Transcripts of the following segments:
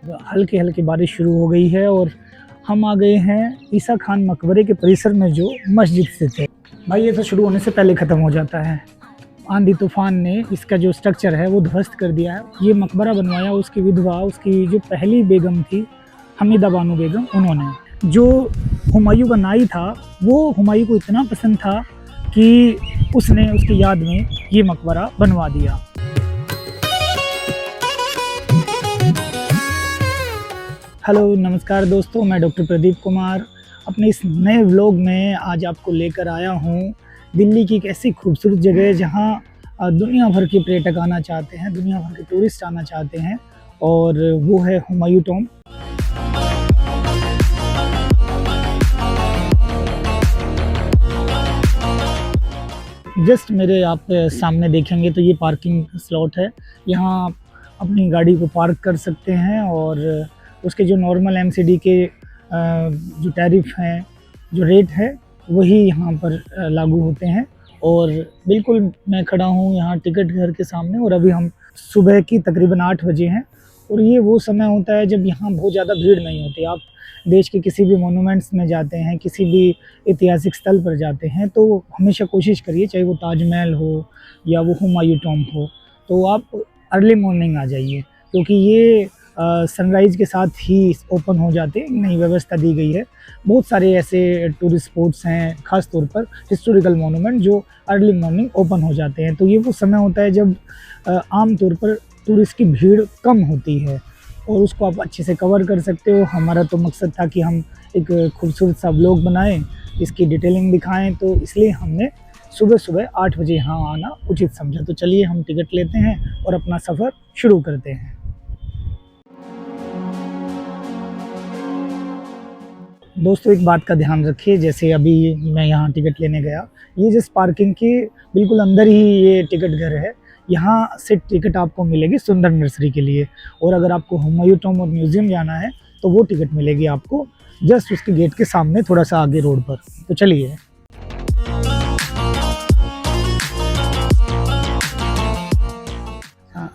हल्की हल्की बारिश शुरू हो गई है और हम आ गए हैं ईसा खान मकबरे के परिसर में जो मस्जिद स्थित है। भाई ये तो शुरू होने से पहले ख़त्म हो जाता है। आंधी तूफान ने इसका जो स्ट्रक्चर है वो ध्वस्त कर दिया है। ये मकबरा बनवाया उसकी विधवा, उसकी जो पहली बेगम थी हमीदा बानो बेगम, उन्होंने। जो हुमायूं का नाई था वो हुमायूं को इतना पसंद था कि उसने उसकी याद में ये मकबरा बनवा दिया। हेलो नमस्कार दोस्तों, मैं डॉक्टर प्रदीप कुमार अपने इस नए व्लॉग में आज आपको लेकर आया हूँ दिल्ली की एक ऐसी खूबसूरत जगह जहाँ दुनिया भर के पर्यटक आना चाहते हैं, दुनिया भर के टूरिस्ट आना चाहते हैं, और वो है हुमायूं टॉम्ब। जस्ट मेरे आप सामने देखेंगे तो ये पार्किंग स्लॉट है। यहाँ आप अपनी गाड़ी को पार्क कर सकते हैं और उसके जो नॉर्मल एमसीडी के जो टैरिफ हैं, जो रेट है, वही यहाँ पर लागू होते हैं। और बिल्कुल मैं खड़ा हूँ यहाँ टिकट घर के सामने और अभी हम सुबह की तकरीबन 8 बजे हैं और ये वो समय होता है जब यहाँ बहुत ज़्यादा भीड़ नहीं होती। आप देश के किसी भी मोनूमेंट्स में जाते हैं, किसी भी ऐतिहासिक स्थल पर जाते हैं, तो हमेशा कोशिश करिए, चाहे वो ताजमहल हो या वो हुमायूं टॉम्ब हो, तो आप अर्ली मॉर्निंग आ जाइए, क्योंकि ये सनराइज़ के साथ ही ओपन हो जाते हैं। नई व्यवस्था दी गई है। बहुत सारे ऐसे टूरिस्ट स्पॉट्स हैं, ख़ास तौर पर हिस्टोरिकल मोनूमेंट, जो अर्ली मॉर्निंग ओपन हो जाते हैं। तो ये वो समय होता है जब आम तौर पर टूरिस्ट की भीड़ कम होती है और उसको आप अच्छे से कवर कर सकते हो। हमारा तो मकसद था कि हम एक खूबसूरत सा व्लॉग बनाएं, इसकी डिटेलिंग दिखाएं, तो इसलिए हमने सुबह सुबह 8 बजे यहाँ आना उचित समझा। तो चलिए हम टिकट लेते हैं और अपना सफ़र शुरू करते हैं। दोस्तों एक बात का ध्यान रखिए, जैसे अभी मैं यहाँ टिकट लेने गया, ये जिस पार्किंग के बिल्कुल अंदर ही ये टिकट घर है। यहाँ से टिकट आपको मिलेगी सुंदर नर्सरी के लिए, और अगर आपको हुमायूं टॉम्ब और म्यूज़ियम जाना है तो वो टिकट मिलेगी आपको जस्ट उसके गेट के सामने, थोड़ा सा आगे रोड पर। तो चलिए।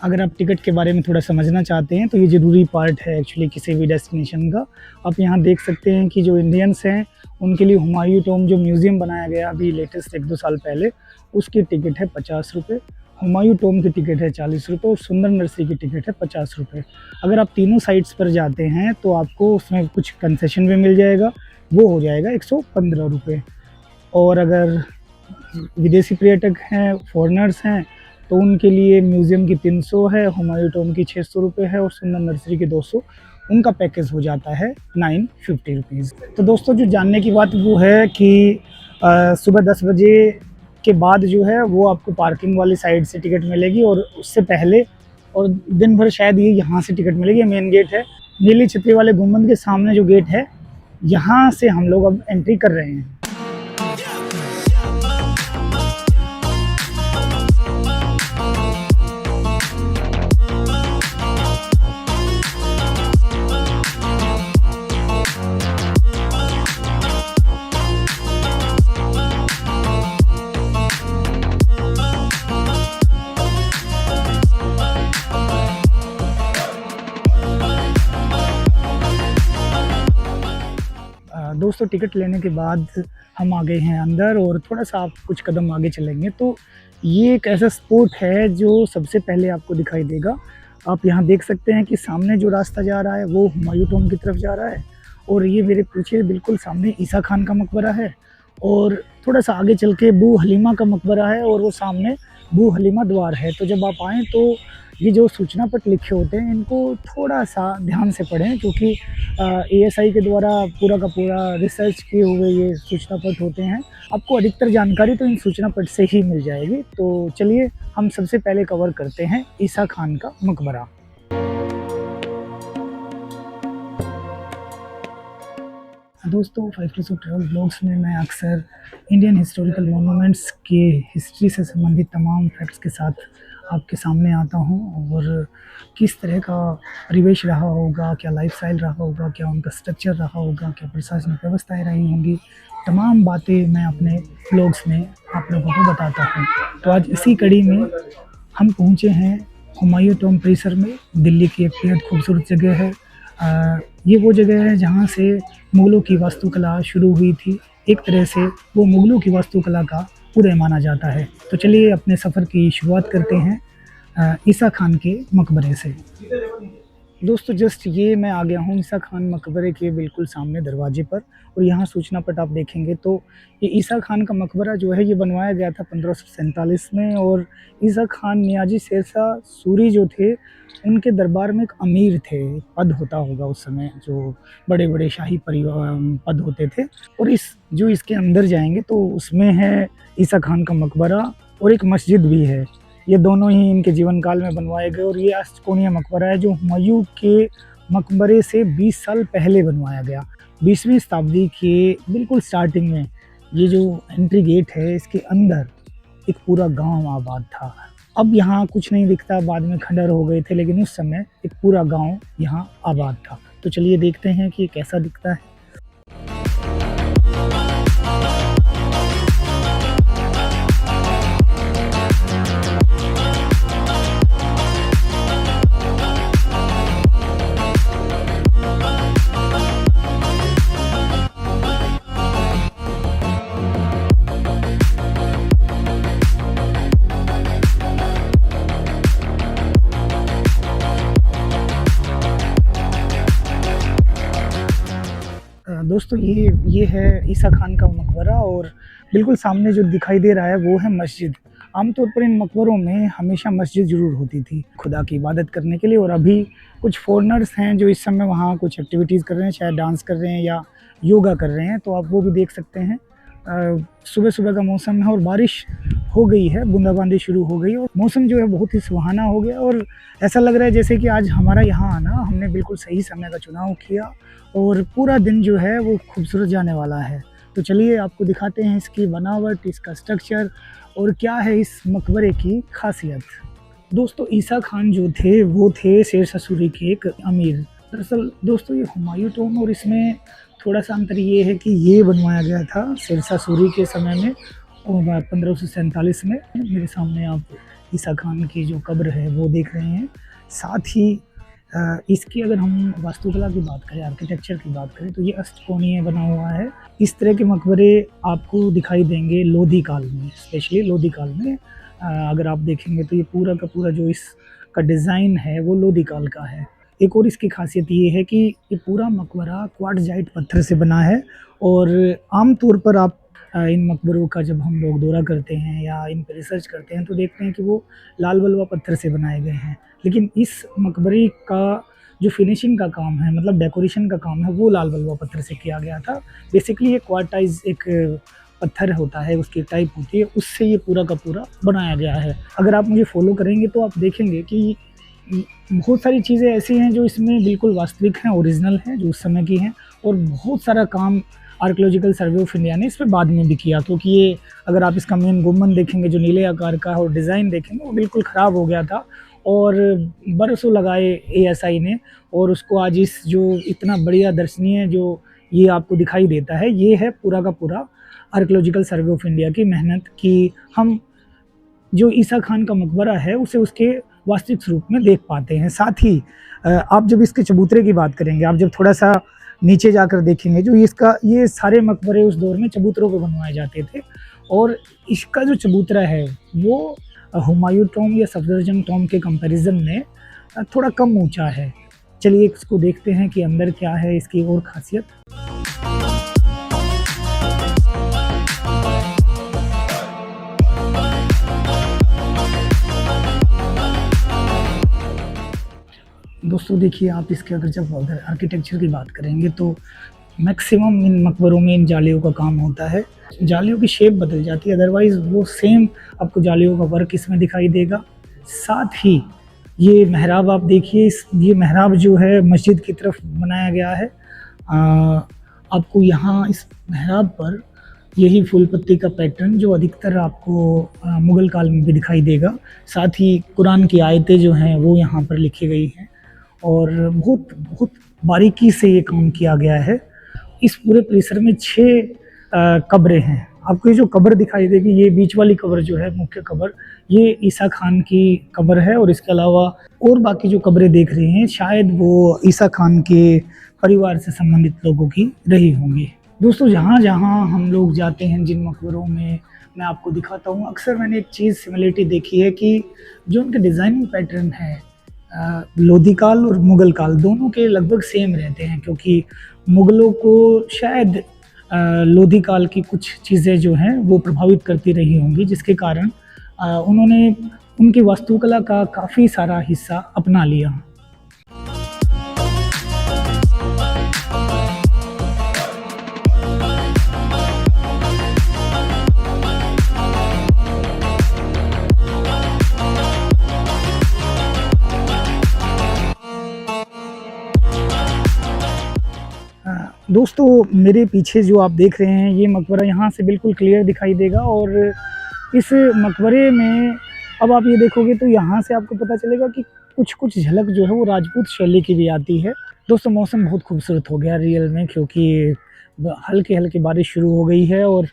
अगर आप टिकट के बारे में थोड़ा समझना चाहते हैं तो ये ज़रूरी पार्ट है एक्चुअली किसी भी डेस्टिनेशन का। आप यहाँ देख सकते हैं कि जो इंडियंस हैं उनके लिए हुमायूं टॉम्ब जो म्यूज़ियम बनाया गया अभी लेटेस्ट 1-2 साल पहले, उसकी टिकट है 50 रुपये। हुमायूं टॉम्ब की टिकट है 40 रुपये और सुंदर नर्सरी की टिकट है 50 रुपये। अगर आप तीनों साइट्स पर जाते हैं तो आपको उसमें कुछ कंसेशन भी मिल जाएगा, वो हो जाएगा 115 रुपये। और अगर विदेशी पर्यटक हैं, फॉरेनर्स हैं, तो उनके लिए म्यूज़ियम की 300 है, हुमायूं टॉम्ब की 600 रुपये है और सुंदर नर्सरी की 200। उनका पैकेज हो जाता है 950 रुपीज़। तो दोस्तों जो जानने की बात वो है कि सुबह 10 बजे के बाद जो है वो आपको पार्किंग वाली साइड से टिकट मिलेगी, और उससे पहले और दिन भर शायद ये यहाँ से टिकट मिलेगी। मेन गेट है नीली छतरी वाले गुंबद के सामने जो गेट है, यहाँ से हम लोग अब एंट्री कर रहे हैं। दोस्तों टिकट लेने के बाद हम आ गए हैं अंदर, और थोड़ा सा आप कुछ कदम आगे चलेंगे तो ये एक ऐसा स्पॉट है जो सबसे पहले आपको दिखाई देगा। आप यहाँ देख सकते हैं कि सामने जो रास्ता जा रहा है वो हुमायूं टॉम्ब की तरफ जा रहा है, और ये मेरे पीछे बिल्कुल सामने ईसा खान का मकबरा है, और थोड़ा सा आगे चल के बू हलीमा का मकबरा है, और वो सामने बू हलीमा द्वार है। तो जब आप आएँ तो ये जो सूचना पट लिखे होते हैं इनको थोड़ा सा ध्यान से पढ़ें, क्योंकि एएसआई के द्वारा पूरा का पूरा रिसर्च किए हुए ये सूचना पट होते हैं। आपको अधिकतर जानकारी तो इन सूचना पट से ही मिल जाएगी। तो चलिए हम सबसे पहले कवर करते हैं ईसा खान का मकबरा। दोस्तों 5 ऑफ ट्रैवल ब्लॉग्स में मैं अक्सर इंडियन हिस्टोरिकल मोनूमेंट्स के हिस्ट्री से संबंधित तमाम फैक्ट्स के साथ आपके सामने आता हूं, और किस तरह का परिवेश रहा होगा, क्या लाइफस्टाइल रहा होगा, क्या उनका स्ट्रक्चर रहा होगा, क्या प्रशासनिक व्यवस्थाएं रही होंगी, तमाम बातें मैं अपने ब्लॉग्स में आप लोगों को बताता हूं। तो आज इसी कड़ी में हम पहुंचे हैं हुमायूं टॉम्ब परिसर में। दिल्ली की एक बेहद खूबसूरत जगह है। ये वो जगह है जहाँ से मुग़लों की वास्तुकला शुरू हुई थी। एक तरह से वो मुग़लों की वास्तुकला का उदय माना जाता है। तो चलिए अपने सफ़र की शुरुआत करते हैं ईसा खान के मकबरे से। दोस्तों जस्ट ये मैं आ गया हूँ ईसा खान मकबरे के बिल्कुल सामने दरवाजे पर, और यहाँ सूचना पट आप देखेंगे तो ये ईसा खान का मकबरा जो है ये बनवाया गया था 1547 में। और ईसा खान नियाजी शेरशाह सूरी जो थे उनके दरबार में एक अमीर थे, पद होता होगा उस समय जो बड़े बड़े शाही परिवार पद होते थे। और इस जो इसके अंदर जाएंगे तो उसमें है ईसा खान का मकबरा और एक मस्जिद भी है। ये दोनों ही इनके जीवन काल में बनवाए गए। और ये अष्टकोणीय मकबरा है जो हुमायूं के मकबरे से 20 साल पहले बनवाया गया। 20वीं शताब्दी के बिल्कुल स्टार्टिंग में ये जो एंट्री गेट है इसके अंदर एक पूरा गांव आबाद था। अब यहाँ कुछ नहीं दिखता, बाद में खंडर हो गए थे, लेकिन उस समय एक पूरा गांव यहाँ आबाद था। तो चलिए देखते हैं कि ये कैसा दिखता है। दोस्तों ये है ईसा खान का मकबरा, और बिल्कुल सामने जो दिखाई दे रहा है वो है मस्जिद। आमतौर पर इन मकबरों में हमेशा मस्जिद ज़रूर होती थी खुदा की इबादत करने के लिए। और अभी कुछ फॉरेनर्स हैं जो इस समय वहाँ कुछ एक्टिविटीज़ कर रहे हैं, शायद डांस कर रहे हैं या योगा कर रहे हैं, तो आप वो भी देख सकते हैं। सुबह सुबह का मौसम है और बारिश हो गई है, बूंदाबांदी शुरू हो गई और मौसम जो है बहुत ही सुहाना हो गया। और ऐसा लग रहा है जैसे कि आज हमारा यहाँ आना हमने बिल्कुल सही समय का चुनाव किया और पूरा दिन जो है वो खूबसूरत जाने वाला है। तो चलिए आपको दिखाते हैं इसकी बनावट, इसका स्ट्रक्चर और क्या है इस मकबरे की खासियत। दोस्तों ईसा खान जो थे वो थे शेरशाह सूरी के एक अमीर। दरअसल दोस्तों ये हुमायूं टॉम, और इसमें थोड़ा सा अंतर ये है कि ये बनवाया गया था शेरशाह सूरी के समय में 1547 में। मेरे सामने आप ईसा खान की जो कब्र है वो देख रहे हैं। साथ ही इसकी अगर हम वास्तुकला की बात करें, आर्किटेक्चर की बात करें, तो ये अष्टकोणीय बना हुआ है। इस तरह के मकबरे आपको दिखाई देंगे लोधी काल में, स्पेशली लोधी काल में। अगर आप देखेंगे तो ये पूरा का पूरा जो इसका डिज़ाइन है वो लोधी काल का है। एक और इसकी खासियत ये है कि ये पूरा मकबरा क्वार्ट्ज़ाइट पत्थर से बना है। और आम तौर पर आप इन मकबरों का जब हम लोग दौरा करते हैं या इन पर रिसर्च करते हैं तो देखते हैं कि वो लाल बलुआ पत्थर से बनाए गए हैं। लेकिन इस मकबरे का जो फिनिशिंग का काम है, मतलब डेकोरेशन का काम है, वो लाल बलुआ पत्थर से किया गया था। बेसिकली ये क्वार्टाइज एक पत्थर होता है, उसकी टाइप होती है, उससे ये पूरा का पूरा बनाया गया है। अगर आप मुझे फॉलो करेंगे तो आप देखेंगे कि बहुत सारी चीज़ें ऐसी हैं जो इसमें बिल्कुल वास्तविक हैं, ओरिजिनल हैं, जो उस समय की हैं। और बहुत सारा काम आर्कियोलॉजिकल सर्वे ऑफ इंडिया ने इस पे बाद में भी किया, क्योंकि ये अगर आप इसका मेन गुम्बद देखेंगे जो नीले आकार का है और डिज़ाइन देखेंगे वो बिल्कुल ख़राब हो गया था। और बरसों लगाए एएसआई ने, और उसको आज इस जो इतना बढ़िया दर्शनीय जो ये आपको दिखाई देता है, ये है पूरा का पूरा आर्कियोलॉजिकल सर्वे ऑफ इंडिया की मेहनत कि हम जो ईसा खान का मकबरा है उसे उसके वास्तविक स्वरूप में देख पाते हैं। साथ ही आप जब इसके चबूतरे की बात करेंगे, आप जब थोड़ा सा नीचे जाकर देखेंगे, जो ये सारे मकबरे उस दौर में चबूतरों पे बनवाए जाते थे। और इसका जो चबूतरा है वो हुमायूं टॉम या सफदरजंग टॉम के कंपैरिजन में थोड़ा कम ऊंचा है। चलिए इसको देखते हैं कि अंदर क्या है इसकी और खासियत। दोस्तों देखिए आप इसके अगर जब आर्किटेक्चर की बात करेंगे तो मैक्सिमम इन मकबरों में इन जालियों का काम होता है। जालियों की शेप बदल जाती है, अदरवाइज़ वो सेम आपको जालियों का वर्क इसमें दिखाई देगा। साथ ही ये मेहराब आप देखिए, ये मेहराब जो है मस्जिद की तरफ बनाया गया है। आपको यहाँ इस मेहराब पर यही फूल पत्ती का पैटर्न जो अधिकतर आपको मुग़ल काल में भी दिखाई देगा। साथ ही कुरान की आयतें जो हैं वो यहाँ पर लिखी गई हैं और बहुत बहुत बारीकी से ये काम किया गया है। इस पूरे परिसर में 6 कब्रें हैं। आपको ये जो कब्र दिखाई देगी, ये बीच वाली कब्र जो है, मुख्य कब्र, ये ईसा खान की कब्र है। और इसके अलावा और बाकी जो कब्रें देख रही हैं शायद वो ईसा खान के परिवार से संबंधित लोगों की रही होंगी। दोस्तों, जहाँ जहाँ हम लोग जाते हैं, जिन मकबरों में मैं आपको दिखाता हूँ, अक्सर मैंने एक चीज़ सिमिलरिटी देखी है कि जो उनके डिज़ाइनिंग पैटर्न है लोधी काल और मुग़ल काल दोनों के लगभग सेम रहते हैं, क्योंकि मुग़लों को शायद लोधी काल की कुछ चीज़ें जो हैं वो प्रभावित करती रही होंगी, जिसके कारण उन्होंने उनकी वास्तुकला का काफ़ी सारा हिस्सा अपना लिया। दोस्तों, मेरे पीछे जो आप देख रहे हैं ये मकबरा यहाँ से बिल्कुल क्लियर दिखाई देगा। और इस मकबरे में अब आप ये देखोगे तो यहाँ से आपको पता चलेगा कि कुछ झलक जो है वो राजपूत शैली की भी आती है। दोस्तों, मौसम बहुत खूबसूरत हो गया रियल में, क्योंकि हल्की हल्की बारिश शुरू हो गई है और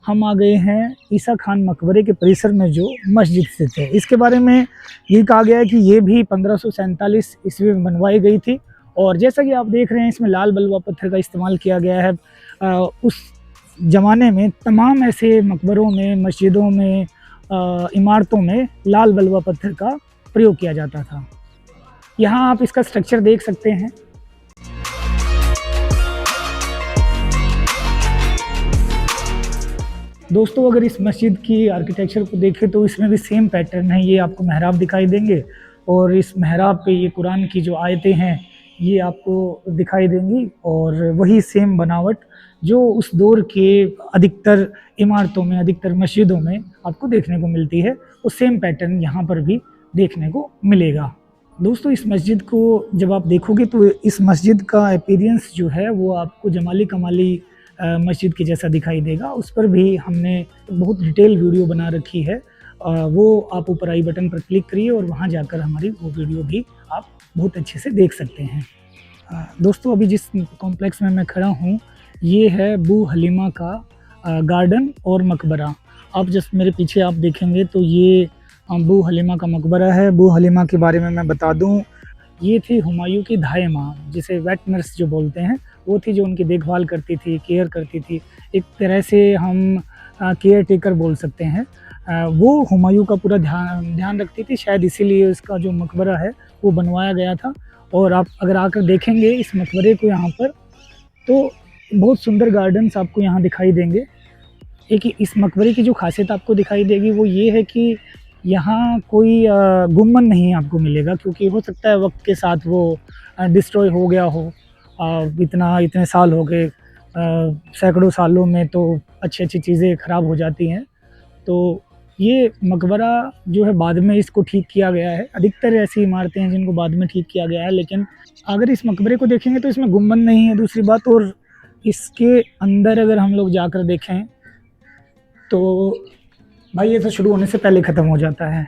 हम आ गए हैं ईसा खान मकबरे के परिसर में जो मस्जिद स्थित है। इसके बारे में ये कहा गया है कि ये भी 1547 ईस्वी में बनवाई गई थी। और जैसा कि आप देख रहे हैं, इसमें लाल बलुआ पत्थर का इस्तेमाल किया गया है। उस ज़माने में तमाम ऐसे मकबरों में, मस्जिदों में, इमारतों में लाल बलुआ पत्थर का प्रयोग किया जाता था। यहाँ आप इसका स्ट्रक्चर देख सकते हैं। दोस्तों, अगर इस मस्जिद की आर्किटेक्चर को देखें तो इसमें भी सेम पैटर्न है। ये आपको मेहराब दिखाई देंगे और इस मेहराब पे ये कुरान की जो आयतें हैं ये आपको दिखाई देंगी, और वही सेम बनावट जो उस दौर के अधिकतर इमारतों में, अधिकतर मस्जिदों में आपको देखने को मिलती है, वो सेम पैटर्न यहाँ पर भी देखने को मिलेगा। दोस्तों, इस मस्जिद को जब आप देखोगे तो इस मस्जिद का अपीयरेंस जो है वो आपको जमाली कमाली मस्जिद के जैसा दिखाई देगा। उस पर भी हमने बहुत डिटेल वीडियो बना रखी है। वो आप ऊपर आई बटन पर क्लिक करिए और वहाँ जाकर हमारी वो वीडियो भी आप बहुत अच्छे से देख सकते हैं। दोस्तों, अभी जिस कॉम्प्लेक्स में मैं खड़ा हूँ ये है बू हलीमा का गार्डन और मकबरा। आप जस्ट मेरे पीछे आप देखेंगे तो ये बू हलीमा का मकबरा है। बू हलीमा के बारे में मैं बता दूँ, ये थी हुमायूं की धाए माँ, जिसे वेट नर्स जो बोलते हैं, वो थी जो उनकी देखभाल करती थी, केयर करती थी। एक तरह से हम केयर टेकर बोल सकते हैं। वो हुमायूं का पूरा ध्यान रखती थी, शायद इसीलिए इसका जो मकबरा है वो बनवाया गया था। और आप अगर आकर देखेंगे इस मकबरे को यहाँ पर, तो बहुत सुंदर गार्डन्स आपको यहाँ दिखाई देंगे। एक इस मकबरे की जो खासियत आपको दिखाई देगी वो ये है कि यहाँ कोई गुम्बद नहीं आपको मिलेगा, क्योंकि हो सकता है वक्त के साथ वो डिस्ट्रॉय हो गया हो। इतने साल हो गए, सैकड़ों सालों में तो अच्छी अच्छी चीज़ें ख़राब हो जाती हैं। तो ये मकबरा जो है बाद में इसको ठीक किया गया है। अधिकतर ऐसी इमारतें हैं जिनको बाद में ठीक किया गया है, लेकिन अगर इस मकबरे को देखेंगे तो इसमें गुम्बद नहीं है, दूसरी बात। और इसके अंदर अगर हम लोग जाकर देखें तो भाई ये तो शुरू होने से पहले ख़त्म हो जाता है,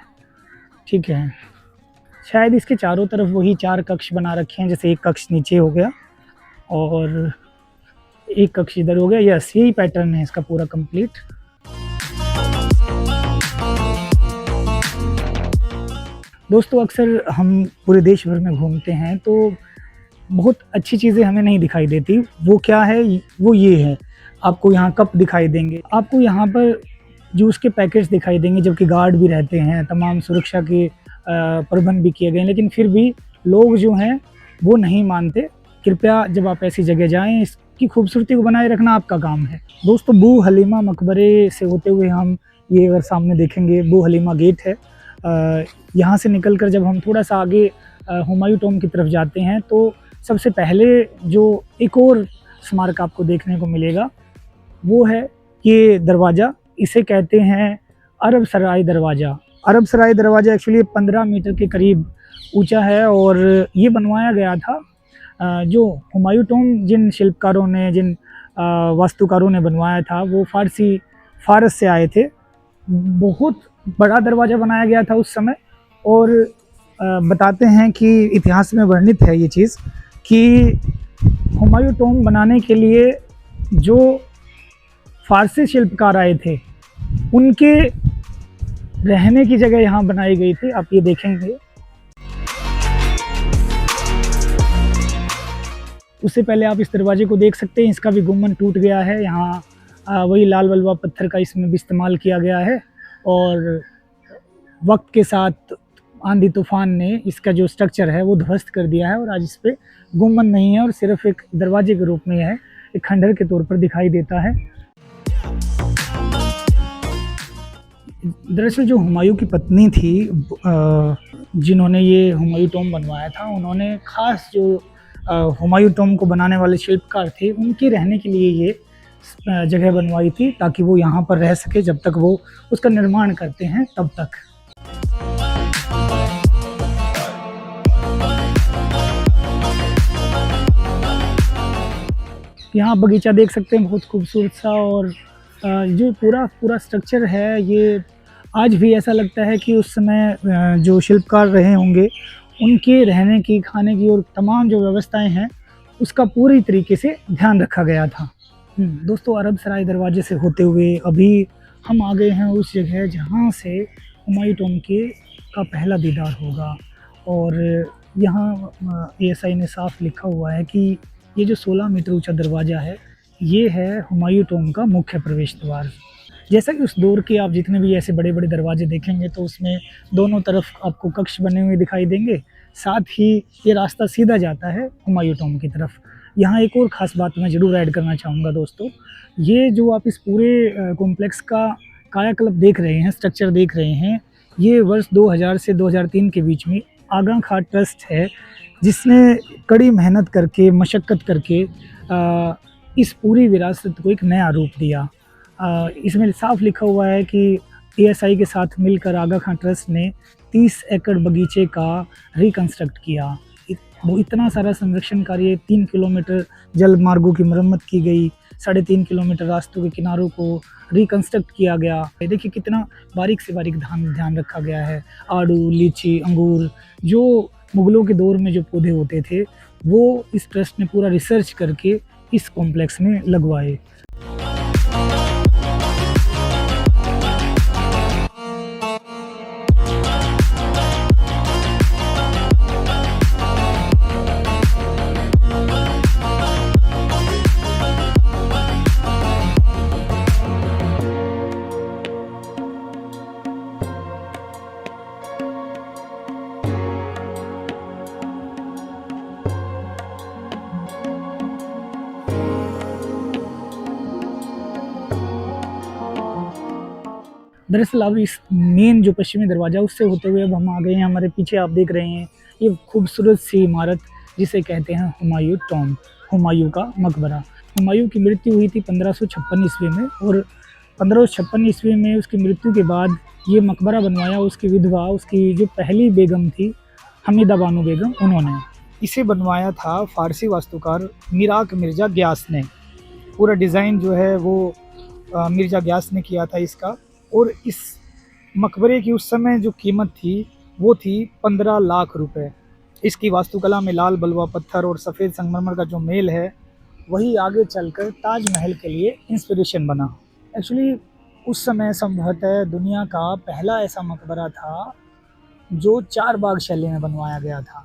ठीक है। शायद इसके चारों तरफ वही 4 कक्ष बना रखे हैं, जैसे एक कक्ष नीचे हो गया और एक कक्ष इधर हो गया। यस, यही पैटर्न है इसका पूरा कंप्लीट। दोस्तों, अक्सर हम पूरे देश भर में घूमते हैं तो बहुत अच्छी चीज़ें हमें नहीं दिखाई देती। वो क्या है, वो ये है, आपको यहाँ कप दिखाई देंगे, आपको यहाँ पर जूस के पैकेट्स दिखाई देंगे, जबकि गार्ड भी रहते हैं, तमाम सुरक्षा के प्रबंध भी किए गए हैं, लेकिन फिर भी लोग जो हैं वो नहीं मानते। कृपया जब आप ऐसी जगह जाएं, इसकी खूबसूरती को बनाए रखना आपका काम है। दोस्तों, बू हलीमा मकबरे से होते हुए हम ये अगर सामने देखेंगे, बू हलीमा गेट है। यहाँ से निकलकर जब हम थोड़ा सा आगे हुमायूं टॉम की तरफ जाते हैं तो सबसे पहले जो एक और स्मारक आपको देखने को मिलेगा वो है ये दरवाज़ा। इसे कहते हैं अरब सराय दरवाज़ा। अरब सराय दरवाज़ा एक्चुअली 15 मीटर के करीब ऊंचा है और ये बनवाया गया था जो हुमायूं टॉम जिन शिल्पकारों ने, जिन वास्तुकारों ने बनवाया था वो फारस से आए थे। बहुत बड़ा दरवाज़ा बनाया गया था उस समय। और बताते हैं कि इतिहास में वर्णित है ये चीज़ कि हुमायूं टॉम बनाने के लिए जो फारसी शिल्पकार आए थे, उनके रहने की जगह यहाँ बनाई गई थी। आप ये देखेंगे। उससे पहले आप इस दरवाजे को देख सकते हैं, इसका भी गुम्बद टूट गया है। यहाँ वही लाल बलुआ पत्थर का इसमें भी इस्तेमाल किया गया है, और वक्त के साथ आंधी तूफान ने इसका जो स्ट्रक्चर है वो ध्वस्त कर दिया है, और आज इस पे गुम्बद नहीं है और सिर्फ एक दरवाजे के रूप में है, एक खंडहर के तौर पर दिखाई देता है। दरअसल जो हुमायूं की पत्नी थी, जिन्होंने ये हुमायूं टॉम बनवाया था, उन्होंने खास जो हुमायूं टॉम को बनाने वाले शिल्पकार थे, उनके रहने के लिए ये जगह बनवाई थी, ताकि वो यहाँ पर रह सके जब तक वो उसका निर्माण करते हैं तब तक। यहाँ बगीचा देख सकते हैं, बहुत खूबसूरत सा, और जो पूरा स्ट्रक्चर है, ये आज भी ऐसा लगता है कि उस समय जो शिल्पकार रहे होंगे, उनके रहने की, खाने की और तमाम जो व्यवस्थाएं हैं, उसका पूरी तरीके से ध्यान रखा गया था। दोस्तों, अरब सराय दरवाजे से होते हुए अभी हम आ गए हैं उस जगह जहाँ से हुमायूं टॉम का पहला दीदार होगा, और यहाँ ASI ने साफ लिखा हुआ है कि ये जो 16 मीटर ऊंचा दरवाज़ा है, ये है हुमायूं टॉम का मुख्य प्रवेश द्वार। जैसा कि उस दौर के आप जितने भी ऐसे बड़े बड़े दरवाजे देखेंगे, तो उसमें दोनों तरफ आपको कक्ष बने हुए दिखाई देंगे, साथ ही ये रास्ता सीधा जाता है हुमायूं टॉम की तरफ। यहाँ एक और ख़ास बात मैं ज़रूर ऐड करना चाहूँगा दोस्तों, ये जो आप इस पूरे कॉम्प्लेक्स का कायाकल्प देख रहे हैं, स्ट्रक्चर देख रहे हैं, ये वर्ष 2000 से 2003 के बीच में आगा खां ट्रस्ट है, जिसने कड़ी मेहनत करके, मशक्क़त करके इस पूरी विरासत को एक नया रूप दिया। इसमें साफ लिखा हुआ है कि ASI के साथ मिलकर आगा खां ट्रस्ट ने 30 एकड़ बगीचे का रिकंस्ट्रक्ट किया। वो इतना सारा संरक्षण कार्य, 3 किलोमीटर जल मार्गों की मरम्मत की गई, 3.5 किलोमीटर रास्तों के किनारों को रिकंस्ट्रक्ट किया गया। देखिए कितना बारीक से बारीक ध्यान रखा गया है। आड़ू, लीची, अंगूर, जो मुगलों के दौर में जो पौधे होते थे, वो इस ट्रस्ट ने पूरा रिसर्च करके इस कॉम्प्लेक्स में लगवाए। दरअसल अब इस मेन जो पश्चिमी दरवाज़ा, उससे होते हुए अब हम आ गए हैं, हमारे पीछे आप देख रहे हैं ये खूबसूरत सी इमारत, जिसे कहते हैं हुमायूं टॉम, हुमायूं का मकबरा। हुमायूं की मृत्यु हुई थी 1556 ईस्वी में, और 1556 ईस्वी में उसकी मृत्यु के बाद ये मकबरा बनवाया उसकी विधवा, उसकी जो पहली बेगम थी हमीदा बानो बेगम, उन्होंने इसे बनवाया था फ़ारसी वास्तुकार मिराक मिर्ज़ा ग्यास ने। पूरा डिज़ाइन जो है वो मिर्ज़ा ग्यास ने किया था इसका, और इस मकबरे की उस समय जो कीमत थी वो थी 15 लाख रुपए। इसकी वास्तुकला में लाल बलुआ पत्थर और सफ़ेद संगमरमर का जो मेल है, वही आगे चलकर ताजमहल के लिए इंस्पिरेशन बना। एक्चुअली उस समय संभवतः दुनिया का पहला ऐसा मकबरा था जो 4 बाग शैली में बनवाया गया था।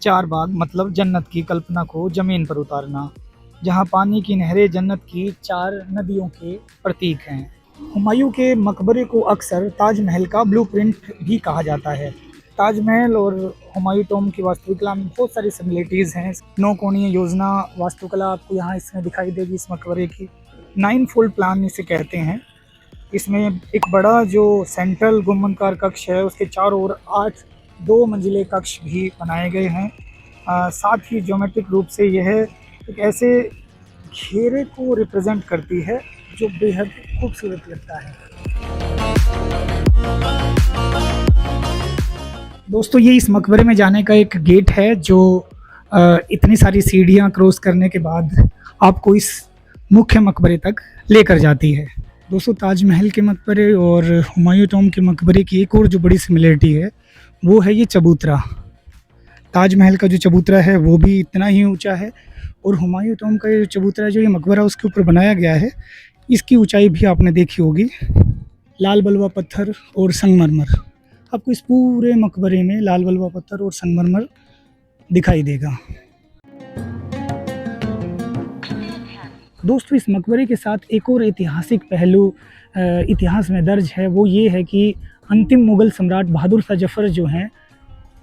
4 बाग मतलब जन्नत की कल्पना को ज़मीन पर उतारना, जहाँ पानी की नहरें जन्नत की 4 नदियों के प्रतीक हैं। हुमायूं के मकबरे को अक्सर ताजमहल का ब्लूप्रिंट भी कहा जाता है। ताजमहल और हुमायूं टॉम की वास्तुकला में बहुत सारी सिमिलरिटीज़ हैं। 9 कोणीय योजना वास्तुकला आपको यहाँ इसमें दिखाई देगी इस मकबरे की। 9 फोल्ड प्लान इसे कहते हैं। इसमें एक बड़ा जो सेंट्रल गुम्बदकार कक्ष है, उसके चारों ओर 8 2 मंजिले कक्ष भी बनाए गए हैं। साथ ही ज्योमेट्रिक रूप से यह एक ऐसे घेरे को रिप्रेजेंट करती है जो बेहद खूबसूरत लगता है। दोस्तों, ये इस मकबरे में जाने का एक गेट है जो इतनी सारी सीढ़ियाँ क्रॉस करने के बाद आपको इस मुख्य मकबरे तक लेकर जाती है। दोस्तों, ताजमहल के मकबरे और हुमायूं टॉम के मकबरे की एक और जो बड़ी सिमिलरिटी है वो है ये चबूतरा। ताजमहल का जो चबूतरा है वो भी इतना ही ऊंचा है, और हुमायूं टॉम का ये चबूतरा जो ये मकबरा उसके ऊपर बनाया गया है, इसकी ऊंचाई भी आपने देखी होगी। लाल बलुआ पत्थर और संगमरमर, आपको इस पूरे मकबरे में लाल बलुआ पत्थर और संगमरमर दिखाई देगा। दोस्तों, इस मकबरे के साथ एक और ऐतिहासिक पहलू इतिहास में दर्ज है, वो ये है कि अंतिम मुग़ल सम्राट बहादुर शाह जफ़र जो हैं,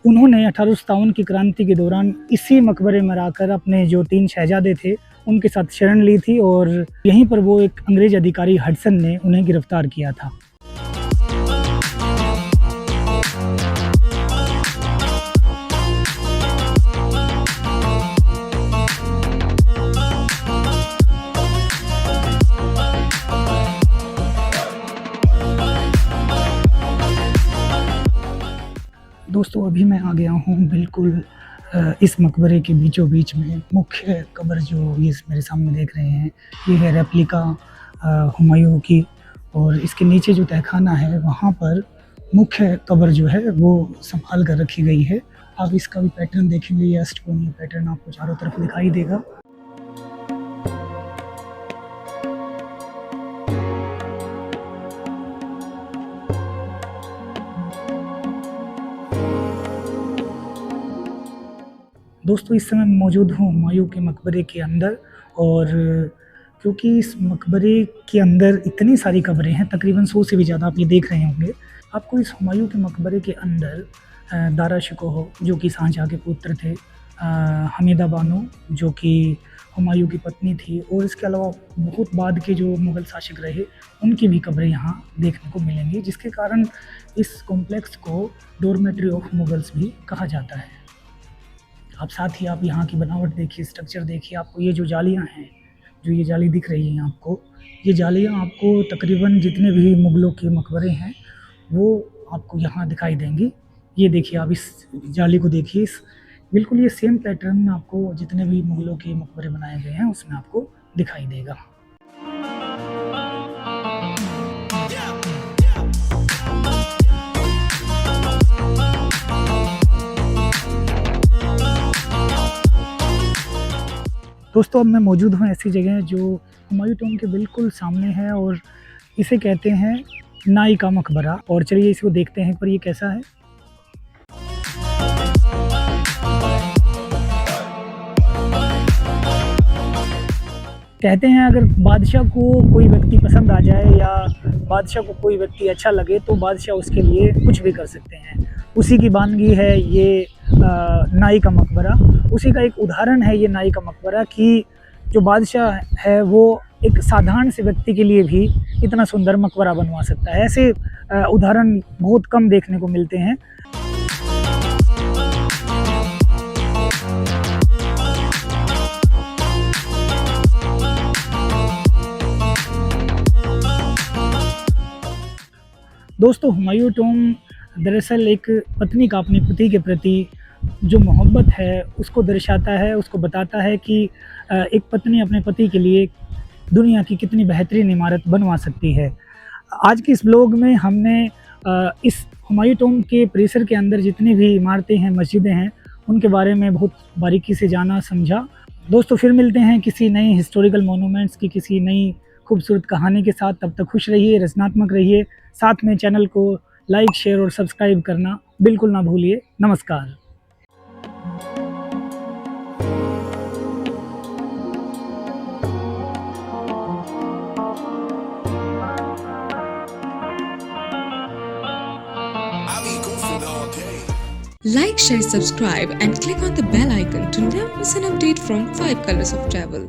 उन्होंने 1857 की क्रांति के दौरान इसी मकबरे में आकर अपने जो 3 शहजादे थे उनके साथ शरण ली थी और यहीं पर वो एक अंग्रेज़ अधिकारी हडसन ने उन्हें गिरफ्तार किया था। दोस्तों, अभी मैं आ गया हूँ बिल्कुल इस मकबरे के बीचों बीच में। मुख्य कब्र जो ये मेरे सामने देख रहे हैं, ये है रेप्लिका हुमायूं की, और इसके नीचे जो तहखाना है वहाँ पर मुख्य कब्र जो है वो संभाल कर रखी गई है। आप इसका भी पैटर्न देखेंगे, ये अष्टकोणीय पैटर्न आपको चारों तरफ दिखाई देगा। दोस्तों, इस समय मौजूद हूँ हुमायूं के मकबरे के अंदर, और क्योंकि इस मकबरे के अंदर इतनी सारी कब्रें हैं, तकरीबन 100 से भी ज़्यादा आप ये देख रहे होंगे। आपको इस हुमायूं के मकबरे के अंदर दारा शिकोह जो कि शाहजहाँ के पुत्र थे, हमीदा बानो जो कि हुमायूं की पत्नी थी, और इसके अलावा बहुत बाद के जो मुग़ल शासक रहे उनकी भी कब्रें यहाँ देखने को मिलेंगी, जिसके कारण इस कॉम्प्लेक्स को डॉर्मेट्री ऑफ मुगल्स भी कहा जाता है। आप साथ ही आप यहाँ की बनावट देखिए, स्ट्रक्चर देखिए। आपको ये जो जालियाँ हैं, जो ये जाली दिख रही हैं आपको, ये जालियाँ आपको तकरीबन जितने भी मुग़लों के मकबरे हैं वो आपको यहाँ दिखाई देंगी। ये देखिए, आप इस जाली को देखिए, इस बिल्कुल ये सेम पैटर्न आपको जितने भी मुग़लों के मकबरे बनाए गए हैं उसमें आपको दिखाई देगा। दोस्तों, अब मैं मौजूद हूँ ऐसी जगह जो हुमायूं टॉम्ब के बिल्कुल सामने है, और इसे कहते हैं नाई का मकबरा। और चलिए इसको देखते हैं पर ये कैसा है। कहते हैं अगर बादशाह को कोई व्यक्ति पसंद आ जाए या बादशाह को कोई व्यक्ति अच्छा लगे तो बादशाह उसके लिए कुछ भी कर सकते हैं। उसी की बानगी है ये नाई का मकबरा। उसी का एक उदाहरण है ये नाई का मकबरा कि जो बादशाह है वो एक साधारण से व्यक्ति के लिए भी इतना सुंदर मकबरा बनवा सकता है। ऐसे उदाहरण बहुत कम देखने को मिलते हैं। दोस्तों, हुमायूं टॉम्ब दरअसल एक पत्नी का अपने पति के प्रति जो मोहब्बत है उसको दर्शाता है, उसको बताता है कि एक पत्नी अपने पति के लिए दुनिया की कितनी बेहतरीन इमारत बनवा सकती है। आज के इस ब्लॉग में हमने इस हुमायूं टॉम्ब के परिसर के अंदर जितनी भी इमारतें हैं, मस्जिदें हैं, उनके बारे में बहुत बारीकी से जाना, समझा। दोस्तों, फिर मिलते हैं किसी नई हिस्टोरिकल मोनूमेंट्स की किसी नई खूबसूरत कहानी के साथ। तब तक खुश रहिए, रचनात्मक रहिए, साथ में चैनल को लाइक, शेयर और सब्सक्राइब करना बिल्कुल ना भूलिए। नमस्कार। Like, share, subscribe and click on the bell icon to never miss an update from 5 Colors of Travel.